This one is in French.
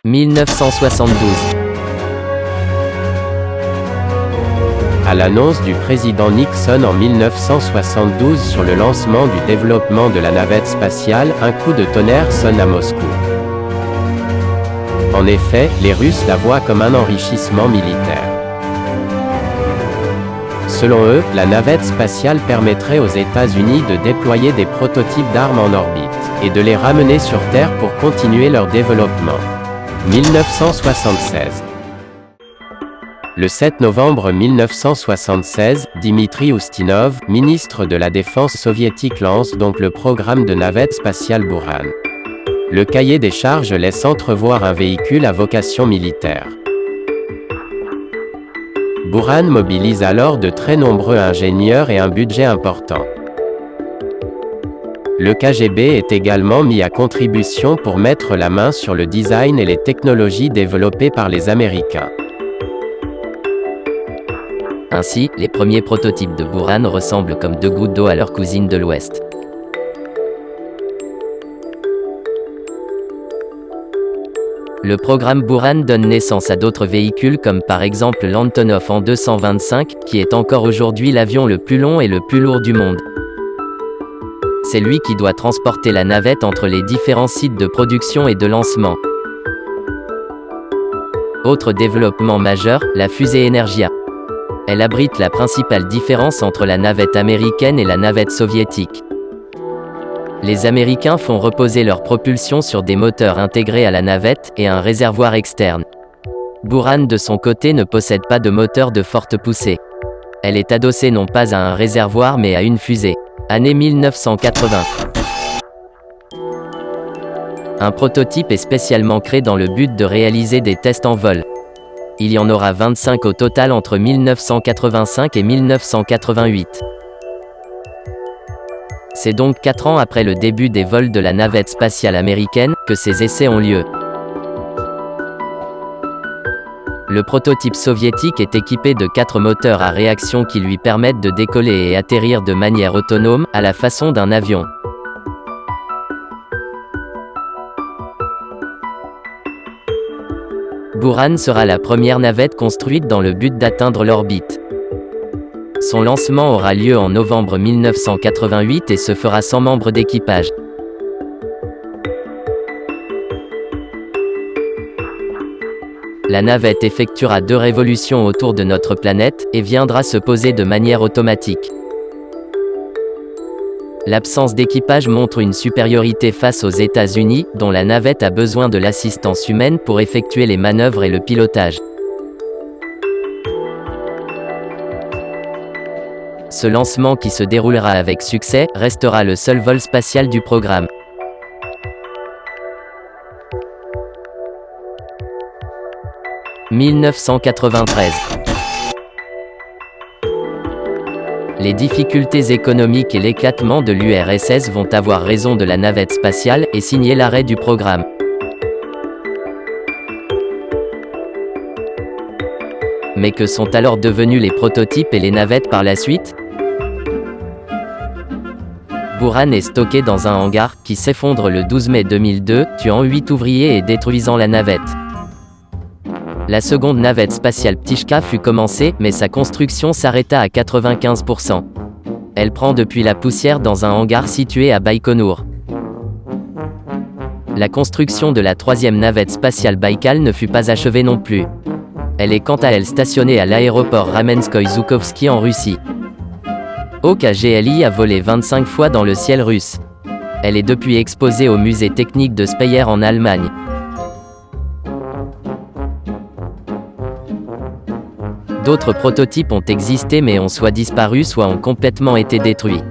1972. À l'annonce du président Nixon en 1972 sur le lancement du développement de la navette spatiale, un coup de tonnerre sonne à Moscou. En effet, les Russes la voient comme un enrichissement militaire. Selon eux, la navette spatiale permettrait aux États-Unis de déployer des prototypes d'armes en orbite, et de les ramener sur Terre pour continuer leur développement. 1976. Le 7 novembre 1976, Dmitri Ustinov, ministre de la Défense soviétique, lance donc le programme de navette spatiale Buran. Le cahier des charges laisse entrevoir un véhicule à vocation militaire. Buran mobilise alors de très nombreux ingénieurs et un budget important. Le KGB est également mis à contribution pour mettre la main sur le design et les technologies développées par les Américains. Ainsi, les premiers prototypes de Buran ressemblent comme deux gouttes d'eau à leurs cousines de l'Ouest. Le programme Buran donne naissance à d'autres véhicules comme par exemple l'Antonov An-225, qui est encore aujourd'hui l'avion le plus long et le plus lourd du monde. C'est lui qui doit transporter la navette entre les différents sites de production et de lancement. Autre développement majeur, la fusée Energia. Elle abrite la principale différence entre la navette américaine et la navette soviétique. Les Américains font reposer leur propulsion sur des moteurs intégrés à la navette et un réservoir externe. Buran de son côté ne possède pas de moteur de forte poussée. Elle est adossée non pas à un réservoir mais à une fusée. Année 1980. Un prototype est spécialement créé dans le but de réaliser des tests en vol. Il y en aura 25 au total entre 1985 et 1988. C'est donc 4 ans après le début des vols de la navette spatiale américaine que ces essais ont lieu. Le prototype soviétique est équipé de 4 moteurs à réaction qui lui permettent de décoller et atterrir de manière autonome, à la façon d'un avion. Buran sera la première navette construite dans le but d'atteindre l'orbite. Son lancement aura lieu en novembre 1988 et se fera sans membres d'équipage. La navette effectuera 2 révolutions autour de notre planète, et viendra se poser de manière automatique. L'absence d'équipage montre une supériorité face aux États-Unis, dont la navette a besoin de l'assistance humaine pour effectuer les manœuvres et le pilotage. Ce lancement, qui se déroulera avec succès, restera le seul vol spatial du programme. « 1993. Les difficultés économiques et l'éclatement de l'URSS vont avoir raison de la navette spatiale, et signer l'arrêt du programme. Mais que sont alors devenus les prototypes et les navettes par la suite ? Buran est stocké dans un hangar, qui s'effondre le 12 mai 2002, tuant 8 ouvriers et détruisant la navette. La seconde navette spatiale Ptishka fut commencée, mais sa construction s'arrêta à 95%. Elle prend depuis la poussière dans un hangar situé à Baïkonour. La construction de la troisième navette spatiale Baïkal ne fut pas achevée non plus. Elle est quant à elle stationnée à l'aéroport Ramenskoïe-Zhukovski en Russie. OKGLI a volé 25 fois dans le ciel russe. Elle est depuis exposée au musée technique de Speyer en Allemagne. D'autres prototypes ont existé mais ont soit disparu soit ont complètement été détruits.